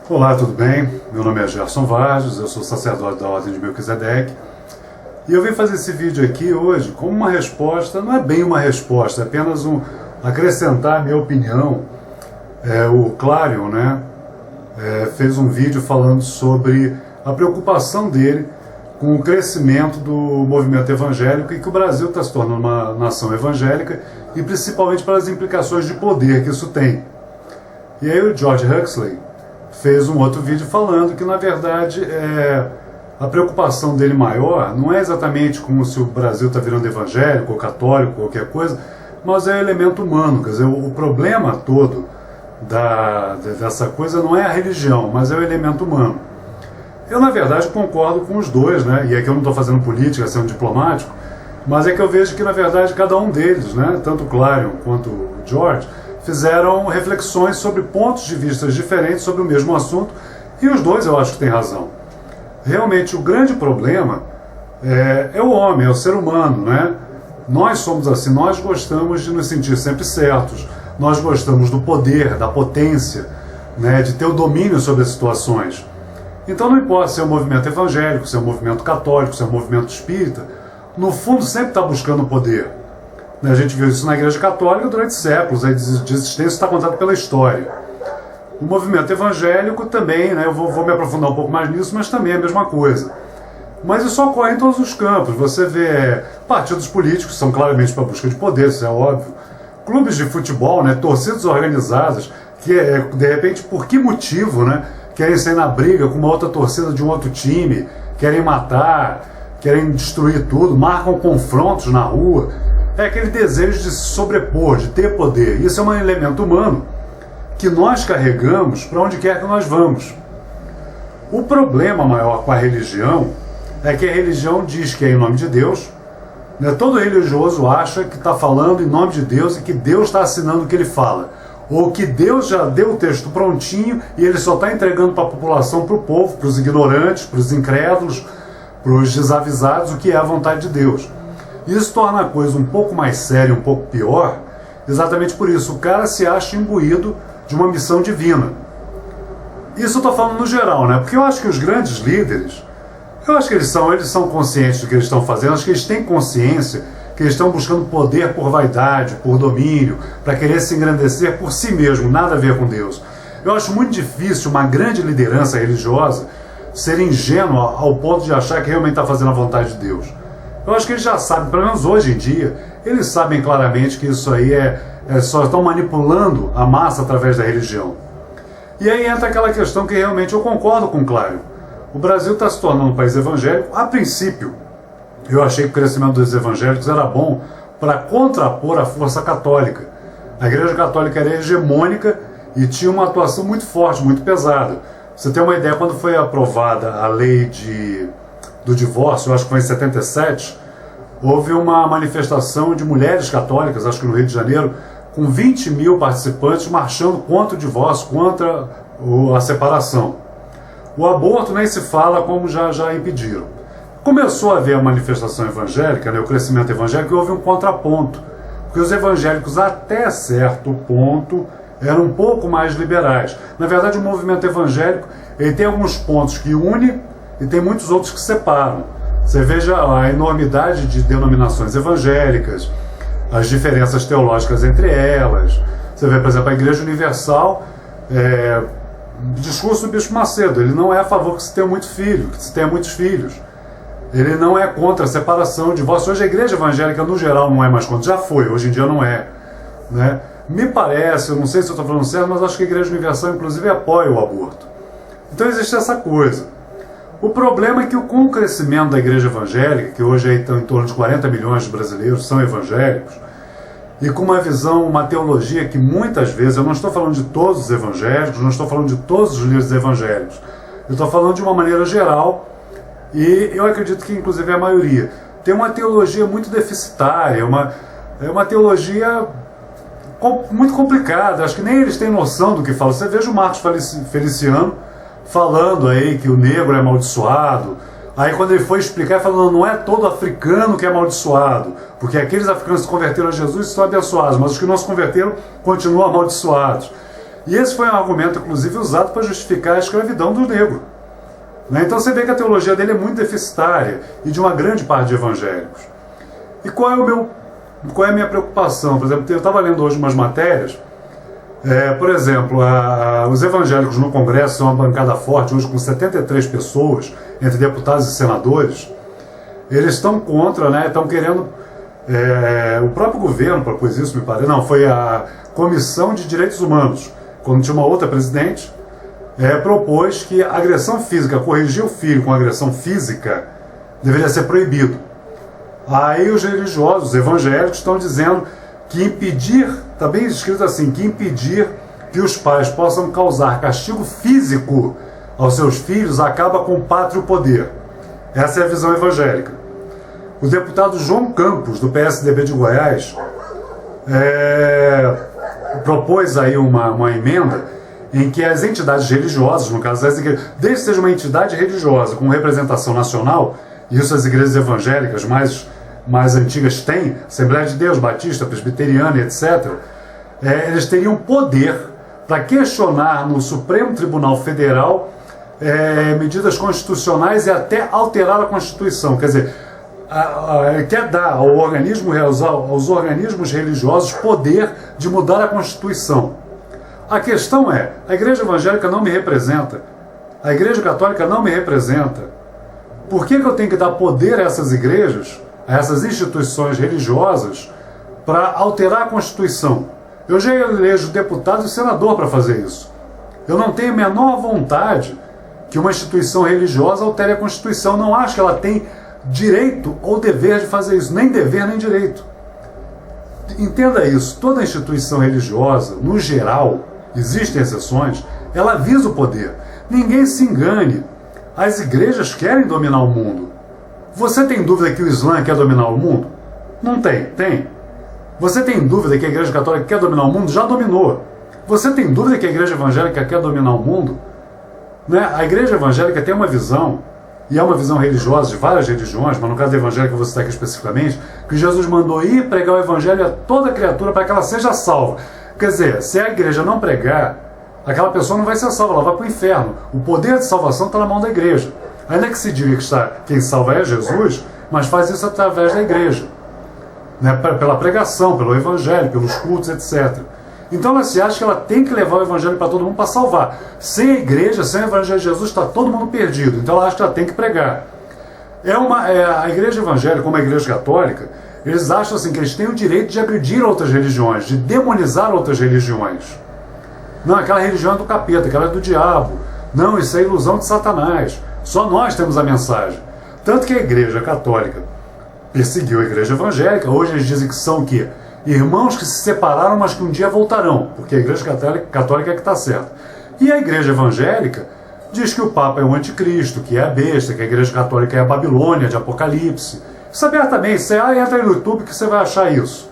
Olá, tudo bem? Meu nome é Gerson Vargas, eu sou sacerdote da Ordem de Melquisedeque e eu vim fazer esse vídeo aqui hoje como uma resposta, não é bem uma resposta, é apenas acrescentar a minha opinião. O Clarion, fez um vídeo falando sobre a preocupação dele com o crescimento do movimento evangélico e que o Brasil está se tornando uma nação evangélica e principalmente pelas implicações de poder que isso tem. E aí o George Huxley fez um outro vídeo falando que, na verdade, a preocupação dele maior não é exatamente como se o Brasil está virando evangélico ou católico, qualquer coisa, mas é o elemento humano. Quer dizer, o problema todo dessa coisa não é a religião, mas é o elemento humano. Eu, na verdade, concordo com os dois, e aqui eu não estou fazendo política, sendo diplomático, mas é que eu vejo que, na verdade, cada um deles, tanto o Clarion quanto o George, fizeram reflexões sobre pontos de vista diferentes sobre o mesmo assunto, e os dois eu acho que têm razão. Realmente o grande problema é o homem, é o ser humano, Nós somos assim, nós gostamos de nos sentir sempre certos, nós gostamos do poder, da potência, de ter o domínio sobre as situações. Então não importa se é um movimento evangélico, se é um movimento católico, se é um movimento espírita, no fundo sempre está buscando poder. A gente viu isso na Igreja Católica durante séculos, a existência está contada pela história. O movimento evangélico também, eu vou me aprofundar um pouco mais nisso, mas também é a mesma coisa. Mas isso ocorre em todos os campos. Você vê partidos políticos que são claramente para a busca de poder, isso é óbvio. Clubes de futebol, torcidas organizadas, que de repente, por que motivo, querem sair na briga com uma outra torcida de um outro time, querem matar, querem destruir tudo, marcam confrontos na rua. É aquele desejo de se sobrepor, de ter poder. Isso é um elemento humano que nós carregamos para onde quer que nós vamos. O problema maior com a religião é que a religião diz que é em nome de Deus. Todo religioso acha que está falando em nome de Deus e que Deus está assinando o que ele fala. Ou que Deus já deu o texto prontinho e ele só está entregando para a população, para o povo, para os ignorantes, para os incrédulos, para os desavisados, o que é a vontade de Deus. Isso torna a coisa um pouco mais séria, um pouco pior, exatamente por isso. O cara se acha imbuído de uma missão divina. Isso eu estou falando no geral, porque eu acho que os grandes líderes, eu acho que eles são conscientes do que eles estão fazendo, acho que eles têm consciência que eles estão buscando poder por vaidade, por domínio, para querer se engrandecer por si mesmo, nada a ver com Deus. Eu acho muito difícil uma grande liderança religiosa ser ingênua ao ponto de achar que realmente está fazendo a vontade de Deus. Eu acho que eles já sabem, pelo menos hoje em dia, eles sabem claramente que isso aí só estão manipulando a massa através da religião. E aí entra aquela questão que realmente eu concordo com o Clarion. O Brasil está se tornando um país evangélico. A princípio, eu achei que o crescimento dos evangélicos era bom para contrapor a força católica. A Igreja Católica era hegemônica e tinha uma atuação muito forte, muito pesada. Pra você ter uma ideia, quando foi aprovada a lei do divórcio, eu acho que foi em 77, houve uma manifestação de mulheres católicas, acho que no Rio de Janeiro, com 20 mil participantes marchando contra o divórcio, contra a separação. O aborto nem se fala, como já impediram. Começou a haver a manifestação evangélica, o crescimento evangélico, e houve um contraponto, porque os evangélicos, até certo ponto, eram um pouco mais liberais. Na verdade, o movimento evangélico ele tem alguns pontos que une e tem muitos outros que separam. Você veja a enormidade de denominações evangélicas, as diferenças teológicas entre elas. Você vê, por exemplo, a Igreja Universal, o discurso do Bispo Macedo, ele não é a favor que se tenha muitos filhos. Ele não é contra a separação, o divórcio. Hoje a Igreja Evangélica, no geral, não é mais contra. Já foi, hoje em dia não é. Me parece, eu não sei se eu estou falando certo, mas acho que a Igreja Universal, inclusive, apoia o aborto. Então existe essa coisa. O problema é que com o crescimento da igreja evangélica, que hoje estão em torno de 40 milhões de brasileiros são evangélicos, e com uma visão, uma teologia que muitas vezes, eu não estou falando de todos os evangélicos, não estou falando de todos os líderes evangélicos, eu estou falando de uma maneira geral, e eu acredito que inclusive a maioria, tem uma teologia muito deficitária, é uma teologia muito complicada, acho que nem eles têm noção do que falam. Você veja o Marcos Feliciano falando aí que o negro é amaldiçoado, aí quando ele foi explicar, falando, não é todo africano que é amaldiçoado, porque aqueles africanos que se converteram a Jesus estão abençoados, mas os que não se converteram continuam amaldiçoados. E esse foi um argumento, inclusive, usado para justificar a escravidão do negro. Né? Então você vê que a teologia dele é muito deficitária e de uma grande parte de evangélicos. E qual é a minha preocupação? Por exemplo, eu estava lendo hoje umas matérias, por exemplo, os evangélicos no Congresso são uma bancada forte, hoje com 73 pessoas, entre deputados e senadores. Eles estão contra, né? Estão querendo... o próprio governo propôs isso, me parece. Não, foi a Comissão de Direitos Humanos, quando tinha uma outra presidente, propôs que a agressão física, corrigir o filho com agressão física, deveria ser proibido. Aí os religiosos, os evangélicos, estão dizendo que impedir, está bem escrito assim, que impedir que os pais possam causar castigo físico aos seus filhos acaba com o pátrio poder. Essa é a visão evangélica. O deputado João Campos, do PSDB de Goiás, propôs aí uma emenda em que as entidades religiosas, no caso das igrejas, desde que seja uma entidade religiosa com representação nacional, e isso as igrejas evangélicas mais antigas têm, Assembleia de Deus, Batista, Presbiteriana, etc., eles teriam poder para questionar no Supremo Tribunal Federal medidas constitucionais e até alterar a Constituição. Quer dizer, quer dar aos organismos religiosos poder de mudar a Constituição. A questão é, a igreja evangélica não me representa, a igreja católica não me representa. Por que eu tenho que dar poder a essas igrejas, a essas instituições religiosas, para alterar a Constituição? Eu já elejo deputado e senador para fazer isso. Eu não tenho a menor vontade que uma instituição religiosa altere a Constituição. Não acho que ela tem direito ou dever de fazer isso, nem dever nem direito. Entenda isso, toda instituição religiosa, no geral, existem exceções, ela visa o poder. Ninguém se engane, as igrejas querem dominar o mundo. Você tem dúvida que o Islã quer dominar o mundo? Não tem, tem. Você tem dúvida que a igreja católica quer dominar o mundo? Já dominou. Você tem dúvida que a igreja evangélica quer dominar o mundo? Né? A igreja evangélica tem uma visão, e é uma visão religiosa de várias religiões, mas no caso da evangélica eu vou citar aqui especificamente, que Jesus mandou ir pregar o evangelho a toda criatura para que ela seja salva. Quer dizer, se a igreja não pregar, aquela pessoa não vai ser salva, ela vai para o inferno. O poder de salvação está na mão da igreja. Ainda que se diga que quem salva é Jesus, mas faz isso através da igreja, né? Pela pregação, pelo evangelho, pelos cultos, etc. Então ela se acha que ela tem que levar o evangelho para todo mundo para salvar. Sem a igreja, sem o evangelho de Jesus, está todo mundo perdido. Então ela acha que ela tem que pregar. A igreja evangélica, como a igreja católica, eles acham assim que eles têm o direito de agredir outras religiões, de demonizar outras religiões. Não, aquela religião é do capeta, aquela é do diabo. Não, isso é ilusão de Satanás. Só nós temos a mensagem. Tanto que a igreja católica perseguiu a igreja evangélica. Hoje eles dizem que são o quê? Irmãos que se separaram, mas que um dia voltarão, porque a igreja católica é que está certa. E a igreja evangélica diz que o Papa é o anticristo, que é a besta, que a igreja católica é a Babilônia, de Apocalipse. Isso abertamente, você entra no YouTube que você vai achar isso.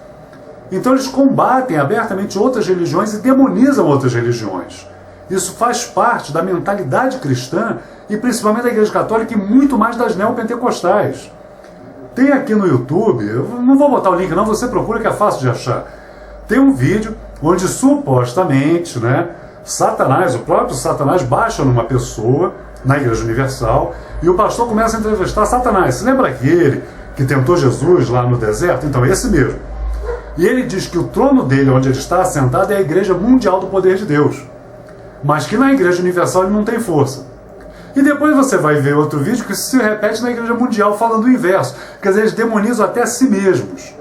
Então eles combatem abertamente outras religiões e demonizam outras religiões. Isso faz parte da mentalidade cristã, e principalmente da igreja católica e muito mais das neopentecostais. Tem aqui no YouTube, eu não vou botar o link não, você procura que é fácil de achar. Tem um vídeo onde supostamente, né, Satanás, o próprio Satanás baixa numa pessoa, na Igreja Universal, e o pastor começa a entrevistar Satanás. Você lembra aquele que tentou Jesus lá no deserto? Então, esse mesmo. E ele diz que o trono dele, onde ele está assentado, é a Igreja Mundial do Poder de Deus. Mas que na Igreja Universal ele não tem força. E depois você vai ver outro vídeo que isso se repete na Igreja Mundial falando o inverso. Quer dizer, eles demonizam até a si mesmos.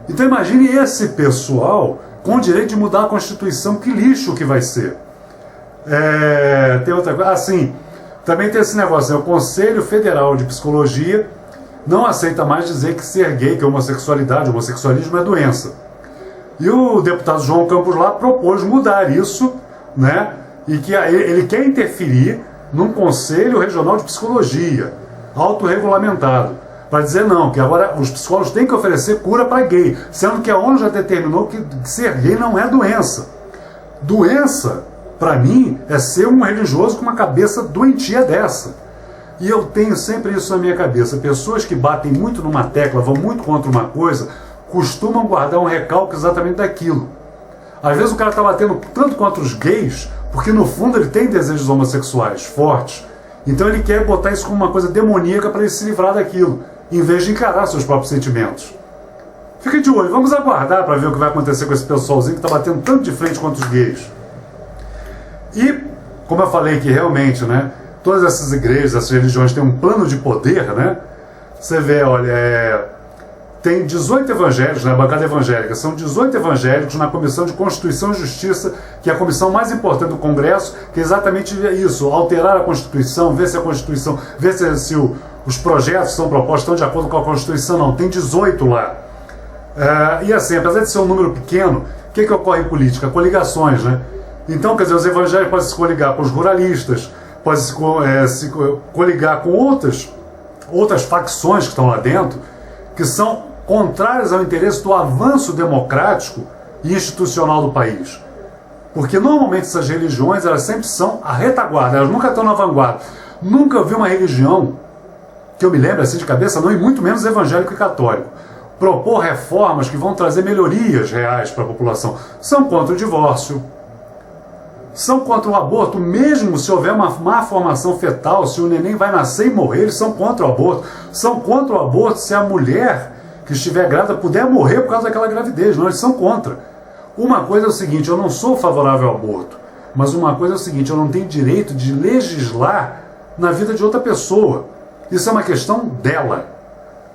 Então imagine esse pessoal com o direito de mudar a Constituição. Que lixo que vai ser. Tem outra coisa. Sim, também tem esse negócio, né? O Conselho Federal de Psicologia não aceita mais dizer que ser gay, que homossexualidade, homossexualismo é doença. E o deputado João Campos lá propôs mudar isso, né? E que ele quer interferir num Conselho Regional de Psicologia, autorregulamentado, para dizer não, que agora os psicólogos têm que oferecer cura para gay, sendo que a ONU já determinou que ser gay não é doença. Doença, para mim, é ser um religioso com uma cabeça doentia dessa. E eu tenho sempre isso na minha cabeça. Pessoas que batem muito numa tecla, vão muito contra uma coisa, costumam guardar um recalque exatamente daquilo. Às vezes o cara está batendo tanto contra os gays, porque no fundo ele tem desejos homossexuais fortes. Então ele quer botar isso como uma coisa demoníaca para ele se livrar daquilo, em vez de encarar seus próprios sentimentos. Fique de olho, vamos aguardar para ver o que vai acontecer com esse pessoalzinho que está batendo tanto de frente contra os gays. E, como eu falei que realmente, né, todas essas igrejas, essas religiões têm um plano de poder, né? Você vê, olha, tem 18 evangélicos na bancada evangélica, são 18 evangélicos na Comissão de Constituição e Justiça, que é a comissão mais importante do Congresso, que é exatamente isso, alterar a Constituição, ver se a Constituição, ver se os projetos que são propostos estão de acordo com a Constituição. Não, tem 18 lá. E assim, apesar de ser um número pequeno, o que ocorre em política? Coligações, né? Então, quer dizer, os evangélicos podem se coligar com os ruralistas, podem se coligar com outras facções que estão lá dentro, que são contrárias ao interesse do avanço democrático e institucional do país. Porque normalmente essas religiões, elas sempre são a retaguarda, elas nunca estão na vanguarda. Nunca vi uma religião, que eu me lembro assim de cabeça, não, e muito menos evangélico e católico, propor reformas que vão trazer melhorias reais para a população. São contra o divórcio, são contra o aborto, mesmo se houver uma má formação fetal, se o neném vai nascer e morrer, eles são contra o aborto. São contra o aborto se a mulher que estiver grávida puder morrer por causa daquela gravidez. Não, eles são contra. Uma coisa é o seguinte, eu não sou favorável ao aborto, mas uma coisa é o seguinte, eu não tenho direito de legislar na vida de outra pessoa. Isso é uma questão dela,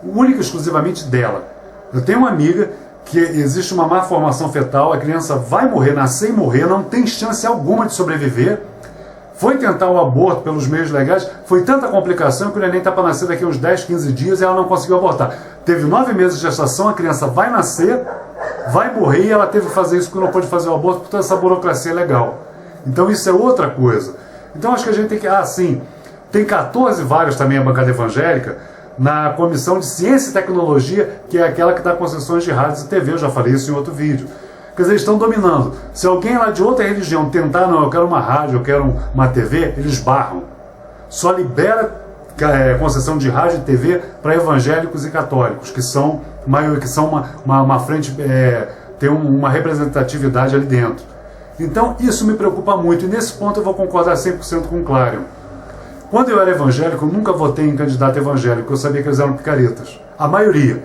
única e exclusivamente dela. Eu tenho uma amiga que existe uma má formação fetal, a criança vai morrer, nascer e morrer, não tem chance alguma de sobreviver. Foi tentar o aborto pelos meios legais, foi tanta complicação que o neném está para nascer daqui a uns 10, 15 dias e ela não conseguiu abortar. Teve 9 meses de gestação, a criança vai nascer, vai morrer e ela teve que fazer isso porque não pôde fazer o aborto por toda essa burocracia legal. Então isso é outra coisa. Então acho que a gente tem que... sim, tem 14 vagas também a bancada evangélica na Comissão de Ciência e Tecnologia, que é aquela que dá concessões de rádios e TV, eu já falei isso em outro vídeo. Quer dizer, eles estão dominando. Se alguém lá de outra religião tentar, não, eu quero uma rádio, eu quero uma TV, eles barram. Só libera concessão de rádio e TV para evangélicos e católicos, que são uma frente, tem uma representatividade ali dentro. Então, isso me preocupa muito, e nesse ponto eu vou concordar 100% com o Clarion. Quando eu era evangélico, eu nunca votei em candidato evangélico, porque eu sabia que eles eram picaretas. A maioria.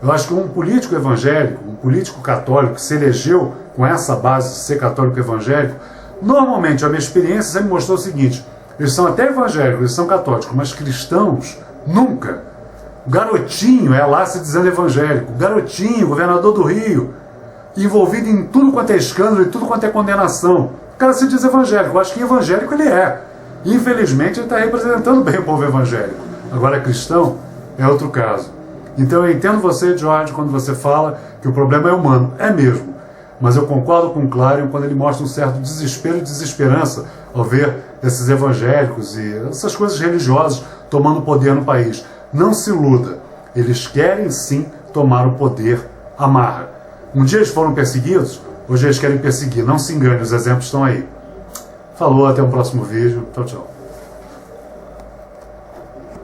Eu acho que um político evangélico, um político católico que se elegeu com essa base de ser católico evangélico, normalmente a minha experiência sempre mostrou o seguinte, eles são até evangélicos, eles são católicos, mas cristãos, nunca. O garotinho é lá se dizendo evangélico, o garotinho, governador do Rio, envolvido em tudo quanto é escândalo e tudo quanto é condenação. O cara se diz evangélico, eu acho que evangélico ele é. Infelizmente ele está representando bem o povo evangélico. Agora cristão é outro caso. Então eu entendo você, George, quando você fala que o problema é humano. É mesmo. Mas eu concordo com o Clarion quando ele mostra um certo desespero e desesperança ao ver esses evangélicos e essas coisas religiosas tomando poder no país. Não se iluda. Eles querem sim tomar o poder à marra. Um dia eles foram perseguidos, hoje eles querem perseguir. Não se engane, os exemplos estão aí. Falou, até o próximo vídeo. Tchau, tchau.